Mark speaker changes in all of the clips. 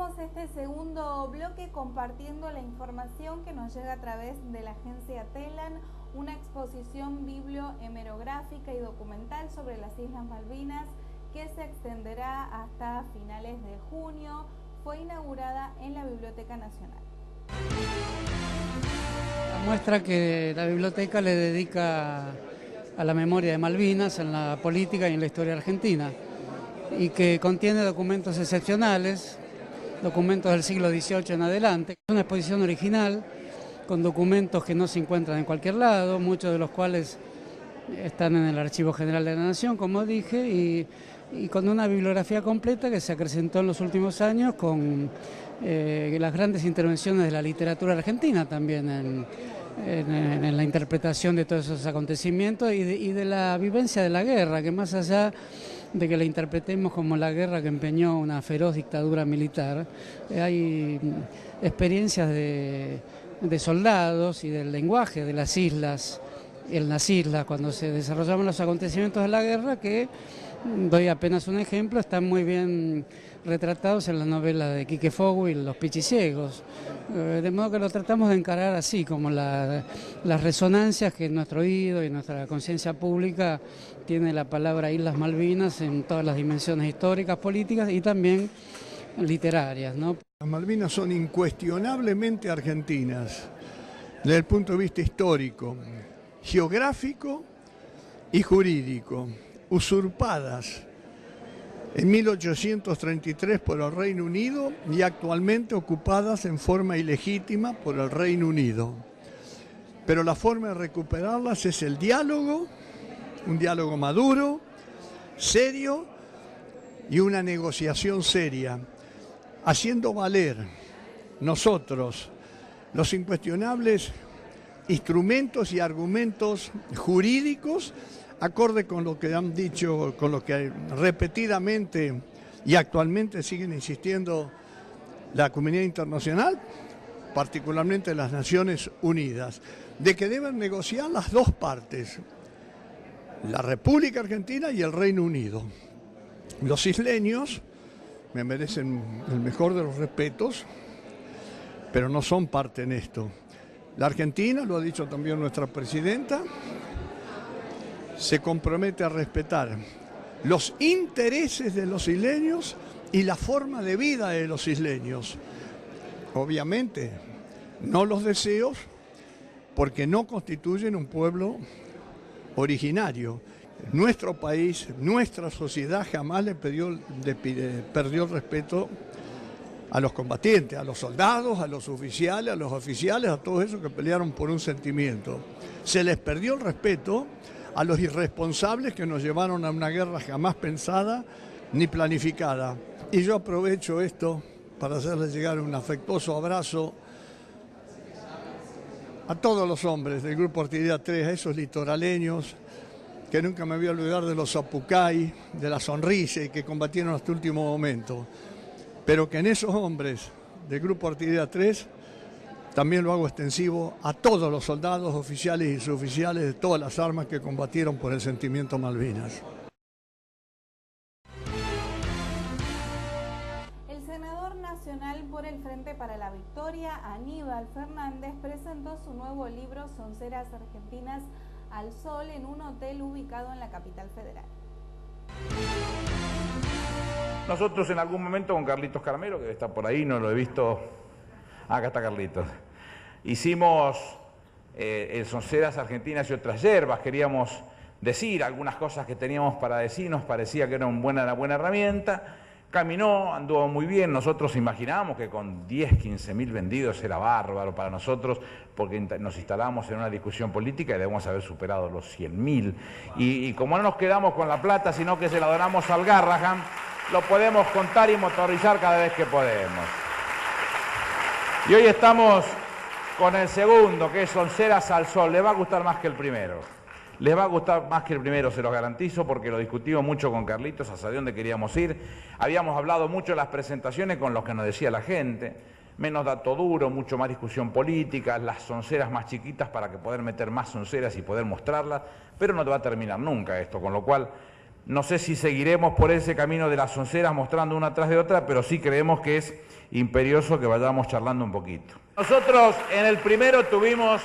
Speaker 1: Abrimos este segundo bloque compartiendo la información que nos llega a través de la agencia TELAN, una exposición bibliohemerográfica y documental sobre las Islas Malvinas que se extenderá hasta finales de junio. Fue inaugurada en la Biblioteca Nacional.
Speaker 2: La muestra que la biblioteca le dedica a la memoria de Malvinas en la política y en la historia argentina, y que contiene documentos excepcionales, documentos del siglo XVIII en adelante. Es una exposición original con documentos que no se encuentran en cualquier lado, muchos de los cuales están en el Archivo General de la Nación, como dije, y con una bibliografía completa que se acrecentó en los últimos años con las grandes intervenciones de la literatura argentina también en la interpretación de todos esos acontecimientos y de la vivencia de la guerra, que más allá de que la interpretemos como la guerra que empeñó una feroz dictadura militar, hay experiencias de soldados y del lenguaje de las islas, en las islas, cuando se desarrollaban los acontecimientos de la guerra, que, doy apenas un ejemplo, están muy bien retratados en la novela de Quique Foguil, Los Pichiciegos, de modo que lo tratamos de encarar así, como las resonancias que en nuestro oído y en nuestra conciencia pública tiene la palabra Islas Malvinas en todas las dimensiones históricas, políticas y también literarias, ¿no?
Speaker 3: Las Malvinas son incuestionablemente argentinas, desde el punto de vista histórico, geográfico y jurídico, usurpadas en 1833 por el Reino Unido y actualmente ocupadas en forma ilegítima por el Reino Unido. Pero la forma de recuperarlas es el diálogo, un diálogo maduro, serio y una negociación seria, haciendo valer nosotros los incuestionables instrumentos y argumentos jurídicos acorde con lo que han dicho, con lo que repetidamente y actualmente siguen insistiendo la comunidad internacional, particularmente las Naciones Unidas, de que deben negociar las dos partes, la República Argentina y el Reino Unido. Los isleños me merecen el mejor de los respetos, pero no son parte en esto. La Argentina, lo ha dicho también nuestra presidenta, se compromete a respetar los intereses de los isleños y la forma de vida de los isleños. Obviamente, no los deseos, porque no constituyen un pueblo originario. Nuestro país, nuestra sociedad jamás perdió el respeto a los combatientes, a los soldados, a los oficiales, a todos esos que pelearon por un sentimiento. Se les perdió el respeto a los irresponsables que nos llevaron a una guerra jamás pensada ni planificada. Y yo aprovecho esto para hacerles llegar un afectuoso abrazo a todos los hombres del Grupo Artillería 3, a esos litoraleños, que nunca me voy a olvidar de los Zapucay, de la sonrisa y que combatieron hasta el último momento. Pero que en esos hombres del Grupo Artillería 3 también lo hago extensivo a todos los soldados, oficiales y suboficiales de todas las armas que combatieron por el sentimiento Malvinas.
Speaker 1: El senador nacional por el Frente para la Victoria, Aníbal Fernández, presentó su nuevo libro Sonceras Argentinas al Sol en un hotel ubicado en la capital federal.
Speaker 4: Nosotros en algún momento con Carlitos Carmelo, que está por ahí, no lo he visto. Acá está Carlitos. Hicimos el Sonceras Argentinas y otras hierbas, queríamos decir algunas cosas que teníamos para decir, nos parecía que era una buena herramienta. Caminó, anduvo muy bien, nosotros imaginábamos que con 10, 15 mil vendidos era bárbaro para nosotros, porque nos instalamos en una discusión política y debemos haber superado los 100.000. Y como no nos quedamos con la plata, sino que se la donamos al Garrahan, lo podemos contar y motorizar cada vez que podemos. Y hoy estamos con el segundo, que es Sonceras al Sol. Les va a gustar más que el primero. Les va a gustar más que el primero, se los garantizo, porque lo discutimos mucho con Carlitos, hacia dónde queríamos ir. Habíamos hablado mucho de las presentaciones con lo que nos decía la gente. Menos dato duro, mucho más discusión política, las sonceras más chiquitas para que poder meter más sonceras y poder mostrarlas, pero no te va a terminar nunca esto, con lo cual No sé si seguiremos por ese camino de las onceras mostrando una tras de otra, pero sí creemos que es imperioso que vayamos charlando un poquito. Nosotros en el primero tuvimos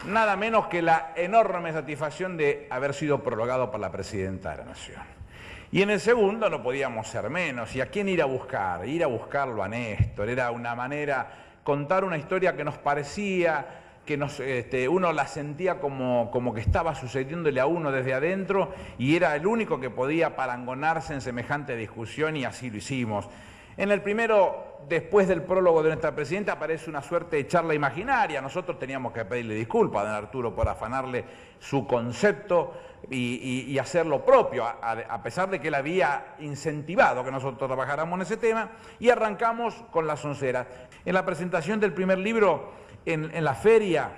Speaker 4: nada menos que la enorme satisfacción de haber sido prorrogado por la Presidenta de la Nación. Y en el segundo no podíamos ser menos. ¿Y a quién ir a buscar? Ir a buscarlo a Néstor. Era una manera, contar una historia que nos parecía, que uno la sentía como que estaba sucediéndole a uno desde adentro y era el único que podía parangonarse en semejante discusión y así lo hicimos. En el primero, después del prólogo de nuestra presidenta, aparece una suerte de charla imaginaria. Nosotros teníamos que pedirle disculpas a don Arturo por afanarle su concepto y hacer lo propio, a pesar de que él había incentivado que nosotros trabajáramos en ese tema, y arrancamos con las onceras. En la presentación del primer libro, en la feria,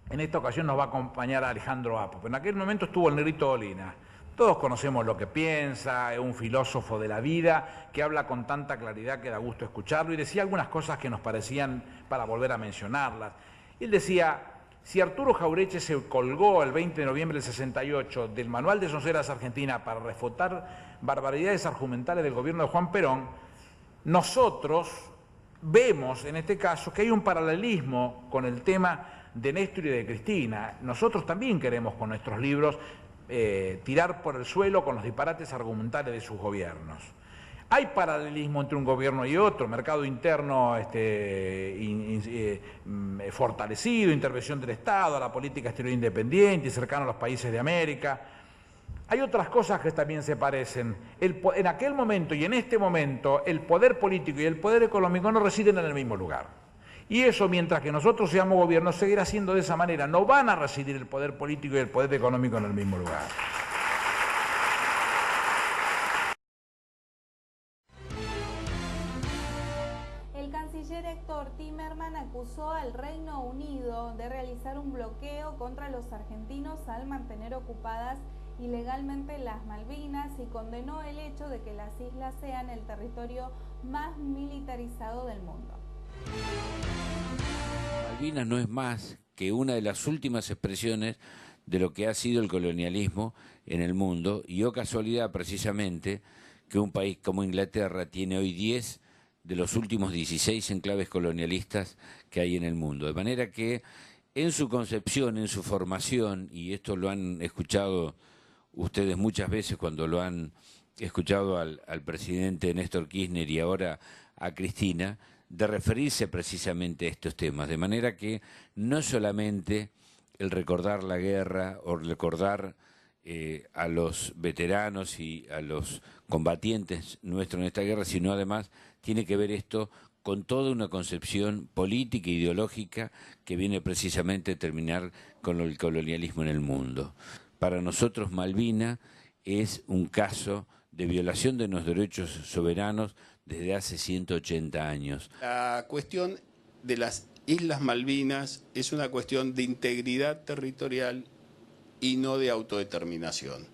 Speaker 4: en esta ocasión nos va a acompañar Alejandro Apo. En aquel momento estuvo el Negrito Dolina. Todos conocemos lo que piensa, es un filósofo de la vida que habla con tanta claridad que da gusto escucharlo, y decía algunas cosas que nos parecían para volver a mencionarlas. Él decía, si Arturo Jauretche se colgó el 20 de noviembre del 68 del Manual de Sonceras Argentina para refutar barbaridades argumentales del gobierno de Juan Perón, nosotros vemos en este caso que hay un paralelismo con el tema de Néstor y de Cristina. Nosotros también queremos con nuestros libros tirar por el suelo con los disparates argumentales de sus gobiernos. Hay paralelismo entre un gobierno y otro, mercado interno fortalecido, intervención del Estado, la política exterior independiente y cercano a los países de América. Hay otras cosas que también se parecen. En aquel momento y en este momento, el poder político y el poder económico no residen en el mismo lugar. Y eso, mientras que nosotros seamos gobierno, seguirá siendo de esa manera. No van a residir el poder político y el poder económico en el mismo lugar.
Speaker 1: El canciller Héctor Timerman acusó al Reino Unido de realizar un bloqueo contra los argentinos al mantener ocupadas ilegalmente las Malvinas y condenó el hecho de que las islas sean el territorio más militarizado del mundo.
Speaker 5: Malvinas no es más que una de las últimas expresiones de lo que ha sido el colonialismo en el mundo, y oh casualidad precisamente que un país como Inglaterra tiene hoy 10 de los últimos 16 enclaves colonialistas que hay en el mundo. De manera que en su concepción, en su formación, y esto lo han escuchado ustedes muchas veces cuando lo han escuchado al presidente Néstor Kirchner y ahora a Cristina, de referirse precisamente a estos temas, de manera que no solamente el recordar la guerra o recordar a los veteranos y a los combatientes nuestros en esta guerra, sino además tiene que ver esto con toda una concepción política e ideológica que viene precisamente a terminar con el colonialismo en el mundo. Para nosotros Malvinas es un caso de violación de nuestros derechos soberanos desde hace 180 años.
Speaker 6: La cuestión de las Islas Malvinas es una cuestión de integridad territorial y no de autodeterminación.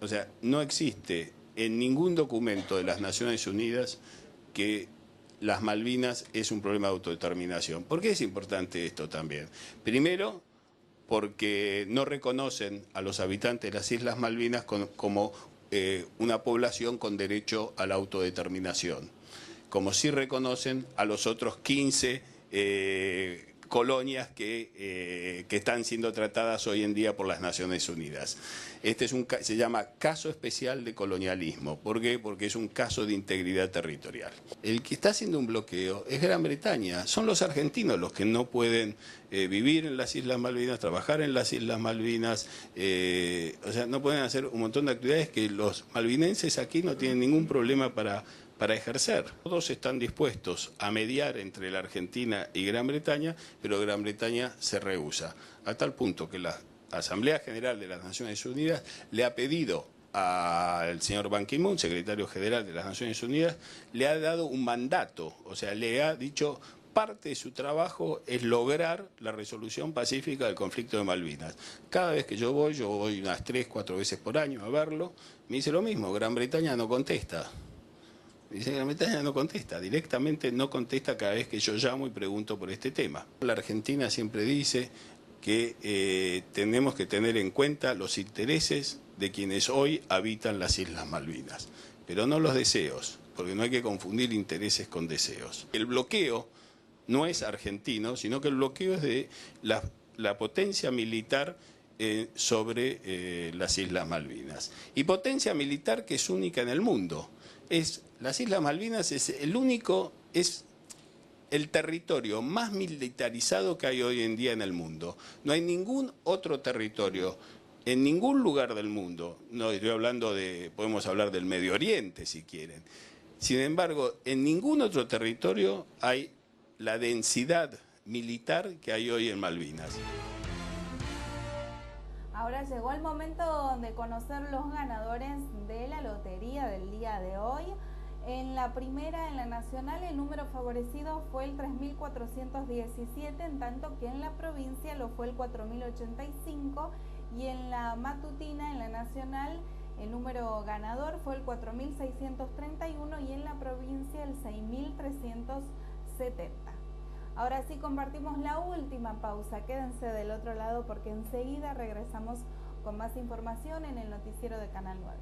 Speaker 6: O sea, no existe en ningún documento de las Naciones Unidas que las Malvinas es un problema de autodeterminación. ¿Por qué es importante esto también? Primero, porque no reconocen a los habitantes de las Islas Malvinas como una población con derecho a la autodeterminación, como sí reconocen a los otros 15 colonias que están siendo tratadas hoy en día por las Naciones Unidas. Este se llama caso especial de colonialismo. ¿Por qué? Porque es un caso de integridad territorial. El que está haciendo un bloqueo es Gran Bretaña. Son los argentinos los que no pueden vivir en las Islas Malvinas, trabajar en las Islas Malvinas, o sea, no pueden hacer un montón de actividades que los malvinenses aquí no tienen ningún problema para ejercer. Todos están dispuestos a mediar entre la Argentina y Gran Bretaña, pero Gran Bretaña se rehúsa, a tal punto que la Asamblea General de las Naciones Unidas le ha pedido al señor Ban Ki-moon, secretario general de las Naciones Unidas, le ha dado un mandato, o sea, le ha dicho parte de su trabajo es lograr la resolución pacífica del conflicto de Malvinas. Cada vez que yo voy unas 3, 4 veces por año a verlo, me dice lo mismo, Gran Bretaña no contesta. Dice que Gran Bretaña no contesta, directamente no contesta cada vez que yo llamo y pregunto por este tema. La Argentina siempre dice que tenemos que tener en cuenta los intereses de quienes hoy habitan las Islas Malvinas, pero no los deseos, porque no hay que confundir intereses con deseos. El bloqueo no es argentino, sino que el bloqueo es de la potencia militar sobre las Islas Malvinas. Y potencia militar que es única en el mundo. Las Islas Malvinas es el territorio más militarizado que hay hoy en día en el mundo. No hay ningún otro territorio en ningún lugar del mundo. No estoy hablando podemos hablar del Medio Oriente si quieren. Sin embargo, en ningún otro territorio hay la densidad militar que hay hoy en Malvinas.
Speaker 1: Ahora llegó el momento de conocer los ganadores de la lotería del día de hoy. En la primera, en la nacional, el número favorecido fue el 3.417, en tanto que en la provincia lo fue el 4.085, y en la matutina, en la nacional, el número ganador fue el 4.631 y en la provincia el 6.370. Ahora sí compartimos la última pausa. Quédense del otro lado porque enseguida regresamos con más información en el noticiero de Canal 9.